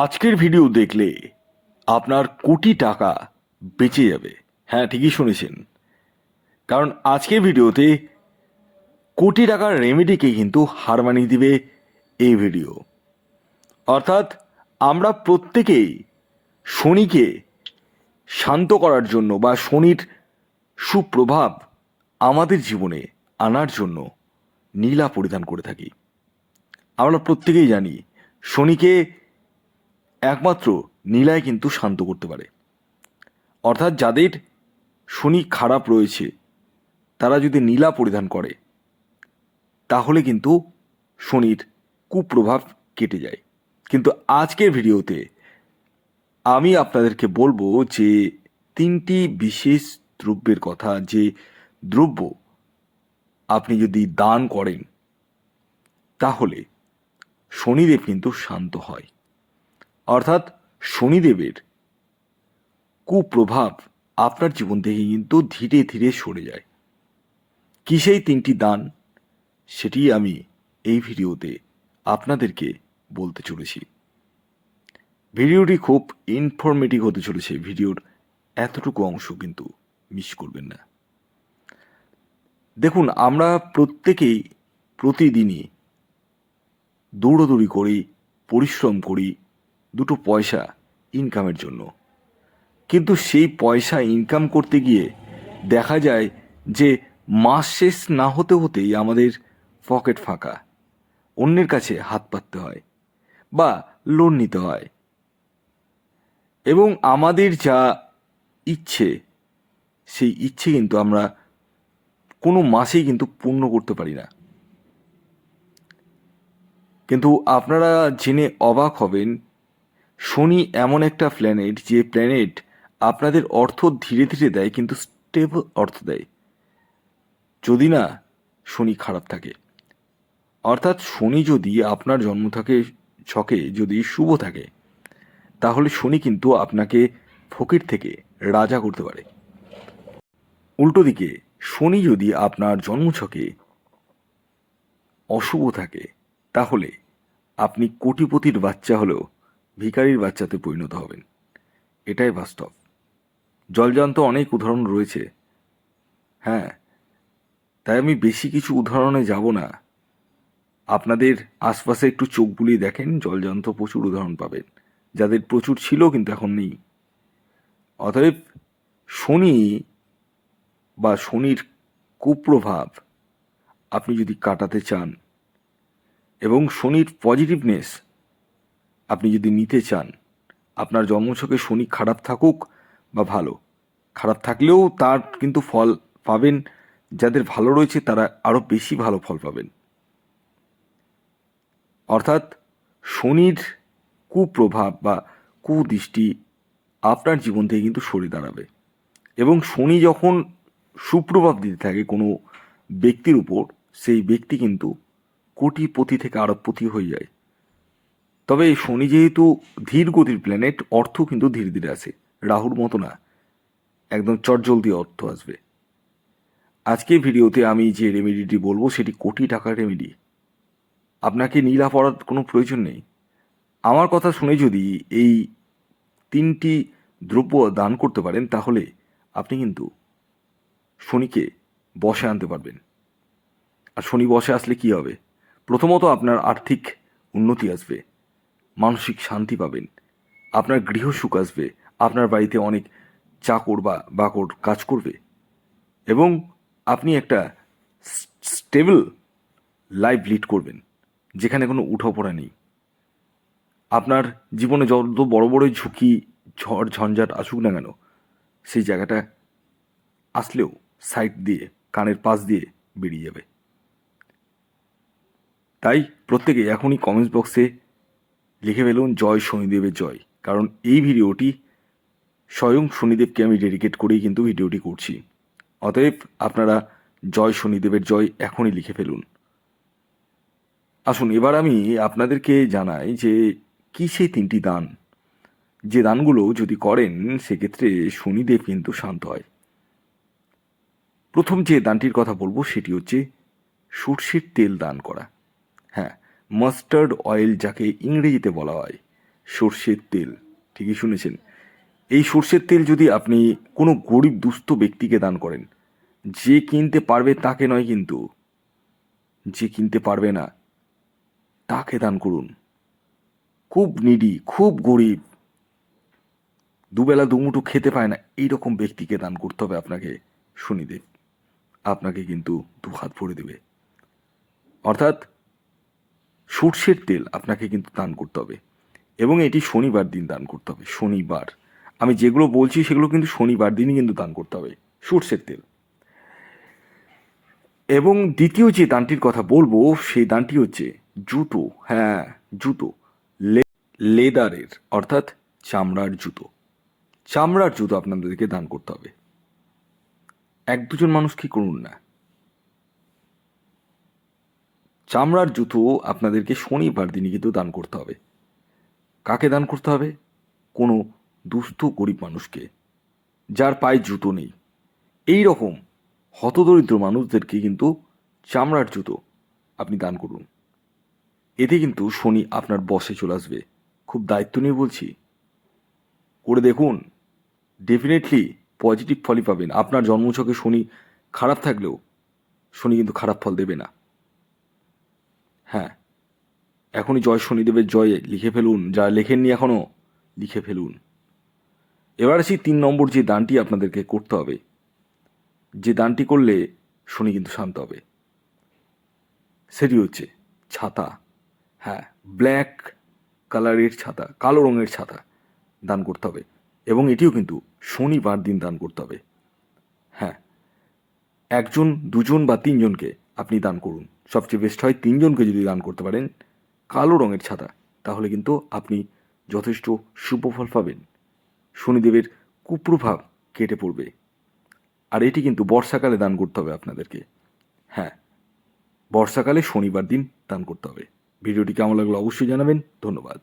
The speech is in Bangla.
আজকের ভিডিও দেখলে আপনার কোটি টাকা বেঁচে যাবে। হ্যাঁ, ঠিকই শুনেছেন। কারণ আজকের ভিডিওতে কোটি টাকার রেমেডিকে কিন্তু হার মানিয়ে দিবে এই ভিডিও। অর্থাৎ আমরা প্রত্যেকেই শনিকে শান্ত করার জন্য বা শনির সুপ্রভাব আমাদের জীবনে আনার জন্য নীলা পরিধান করে থাকি। আমরা প্রত্যেকেই জানি শনিকে একমাত্র নীলাই কিন্তু শান্ত করতে পারে। অর্থাৎ যাদের শনি খারাপ রয়েছে তারা যদি নীলা পরিধান করে তাহলে কিন্তু শনির কুপ্রভাব কেটে যায়। কিন্তু আজকের ভিডিওতে আমি আপনাদেরকে বলবো যে তিনটি বিশেষ দ্রব্যের কথা, যে দ্রব্য আপনি যদি দান করেন তাহলে শনিদেব কিন্তু শান্ত হয়। অর্থাৎ শনিদেবের কুপ্রভাব আপনার জীবন থেকে কিন্তু ধীরে ধীরে সরে যায়। কি সেই তিনটি দান, সেটি আমি এই ভিডিওতে আপনাদেরকে বলতে চলেছি। ভিডিওটি খুব ইনফরমেটিভ হতে চলেছে। ভিডিওর এতটুকু অংশ কিন্তু মিস করবেন না। দেখুন, আমরা প্রত্যেকেই প্রতিদিনই দৌড়দৌড়ি করি, পরিশ্রম করি দুটো পয়সা ইনকামের জন্য। কিন্তু সেই পয়সা ইনকাম করতে গিয়ে দেখা যায় যে মাস শেষ না হতে হতেই আমাদের পকেট ফাঁকা, অন্যের কাছে হাত পাততে হয় বা লোন নিতে হয়, এবং আমাদের যা ইচ্ছে সেই ইচ্ছে কিন্তু আমরা কোনো মাসেই কিন্তু পূর্ণ করতে পারি না। কিন্তু আপনারা জেনে অবাক হবেন, শনি এমন একটা প্ল্যানেট যে প্ল্যানেট আপনাদের অর্থ ধীরে ধীরে দেয়, কিন্তু স্টেবল অর্থ দেয় যদি না শনি খারাপ থাকে। অর্থাৎ শনি যদি আপনার জন্ম থাকে ছকে যদি শুভ থাকে তাহলে শনি কিন্তু আপনাকে ফকির থেকে রাজা করতে পারে। উল্টো দিকে শনি যদি আপনার জন্মছকে অশুভ থাকে তাহলে আপনি কোটিপতির বাচ্চা হলেও ভিখারির বাচ্চাতে পরিণত হবেন। এটাই বাস্তব। জলজান্ত অনেক উদাহরণ রয়েছে। হ্যাঁ, তাই আমি বেশি কিছু উদাহরণে যাব না। আপনাদের আশপাশে একটু চোখ বুলিয়ে দেখেন, জলজান্ত প্রচুর উদাহরণ পাবেন, যাদের প্রচুর ছিল কিন্তু এখন নেই। অতএব শনি বা শনির কুপ্রভাব আপনি যদি কাটাতে চান এবং শনির পজিটিভনেস আপনি যদি নিতে চান, আপনার জন্মছকে শনি খারাপ থাকুক বা ভালো, খারাপ থাকলেও তার কিন্তু ফল পাবেন। যাদের ভালো রয়েছে তারা আরও বেশি ভালো ফল পাবেন। অর্থাৎ শনির কুপ্রভাব বা কুদৃষ্টি আপনার জীবন থেকে কিন্তু সরে দাঁড়াবে। এবং শনি যখন সুপ্রভাব দিতে থাকে কোনো ব্যক্তির উপর, সেই ব্যক্তি কিন্তু কোটিপতি থেকে আরবপতি হয়ে যায়। তবে এই শনি যেহেতু ধীর গতির প্ল্যানেট, অর্থ কিন্তু ধীরে ধীরে আসে, রাহুর মতো না, একদম চটজলদি অর্থ আসবে। আজকের ভিডিওতে আমি যে রেমেডিটি বলবো সেটি কোটি টাকার রেমেডি। আপনাকে নীলা পড়ার কোনো প্রয়োজন নেই। আমার কথা শুনে যদি এই তিনটি দ্রব্য দান করতে পারেন তাহলে আপনি কিন্তু শনিকে বশে আনতে পারবেন। আর শনি বশে আসলে কি হবে? প্রথমত আপনার আর্থিক উন্নতি আসবে, মানসিক শান্তি পাবেন, আপনার গৃহসুখ আসবে, আপনার বাড়িতে অনেক চাকর বা বাকর কাজ করবে এবং আপনি একটা স্টেবল লাইফ লিড করবেন, যেখানে কোনো উঠাপড়া নেই। আপনার জীবনে যত বড় বড় ঝুঁকি, ঝড় ঝঞ্ঝাট আসুক না কেন, সেই জায়গাটা আসলেও সাইড দিয়ে, কানের পাশ দিয়ে বেরিয়ে যাবে। তাই প্রত্যেকে এখনই কমেন্টস বক্সে লিখে ফেলুন জয় শনিদেবের জয়। কারণ এই ভিডিওটি স্বয়ং শনিদেবকে আমি ডেডিকেট করেই কিন্তু ভিডিওটি করছি। অতএব আপনারা জয় শনিদেবের জয় এখনই লিখে ফেলুন। আসুন এবার আমি আপনাদেরকে জানাই যে কী সেই তিনটি দান, যে দানগুলো যদি করেন সেক্ষেত্রে শনিদেব কিন্তু শান্ত হয়। প্রথম যে দানটির কথা বলবো সেটি হচ্ছে সর্ষের তেল দান করা। হ্যাঁ, মাস্টার্ড অয়েল যাকে ইংরেজিতে বলা হয়, সর্ষের তেল। ঠিকই শুনেছেন। এই সর্ষের তেল যদি আপনি কোনো গরিব দুস্থ ব্যক্তিকে দান করেন, যে কিনতে পারবে তাকে নয় কিন্তু, যে কিনতে পারবে না তাকে দান করুন। খুব নিডি, খুব গরিব, দুবেলা দুমুঠো খেতে পায় না, এইরকম ব্যক্তিকে দান করতে হবে আপনাকে। শনিদেব আপনাকে কিন্তু দুহাত ভরে দেবে। অর্থাৎ সর্ষের তেল আপনাকে কিন্তু দান করতে হবে, এবং এটি শনিবার দিন দান করতে হবে। শনিবার, আমি যেগুলো বলছি সেগুলো কিন্তু শনিবার দিনই কিন্তু দান করতে হবে সর্ষের তেল। এবং দ্বিতীয় যে দানটির কথা বলবো সেই দানটি হচ্ছে জুতো। হ্যাঁ, জুতো, লেদারের, অর্থাৎ চামড়ার জুতো। চামড়ার জুতো আপনাদেরকে দান করতে হবে। এক দুজন মানুষ কি করুন না, চামড়ার জুতো আপনাদেরকে শনিবার দিনই কিন্তু দান করতে হবে। কাকে দান করতে হবে? কোনো দুস্থ গরিব মানুষকে, যার পায়ে জুতো নেই। এই রকম হতদরিদ্র মানুষদেরকে কিন্তু চামড়ার জুতো আপনি দান করুন। এতে কিন্তু শনি আপনার বশে চলে আসবে। খুব দায়িত্ব নিয়ে বলছি, করে দেখুন, ডেফিনেটলি পজিটিভ ফলই পাবেন। আপনার জন্মছকে শনি খারাপ থাকলেও শনি কিন্তু খারাপ ফল দেবে না। হ্যাঁ, এখনই জয় শনিদেবের জয় লিখে ফেলুন, যা লেখেননি এখনও লিখে ফেলুন। এবার আসি 3 নম্বর যে দানটি আপনাদেরকে করতে হবে, যে দানটি করলে শনি কিন্তু শান্ত হবে, সেটি হচ্ছে ছাতা। হ্যাঁ, ব্ল্যাক কালারের ছাতা, কালো রঙের ছাতা দান করতে হবে, এবং এটিও কিন্তু শনিবার দিন দান করতে হবে। হ্যাঁ, একজন, দুজন বা তিনজনকে আপনি দান করুন। সবচেয়ে বেস্ট হয় তিনজনকে যদি দান করতে পারেন কালো রঙের ছাতা, তাহলে কিন্তু আপনি যথেষ্ট শুভ ফল পাবেন। শনিদেবের কুপ্রভাব কেটে পড়বে। আর এটি কিন্তু বর্ষাকালে দান করতে হবে আপনাদেরকে। হ্যাঁ, বর্ষাকালে শনিবার দিন দান করতে হবে। ভিডিওটি কেমন লাগলো অবশ্যই জানাবেন। ধন্যবাদ।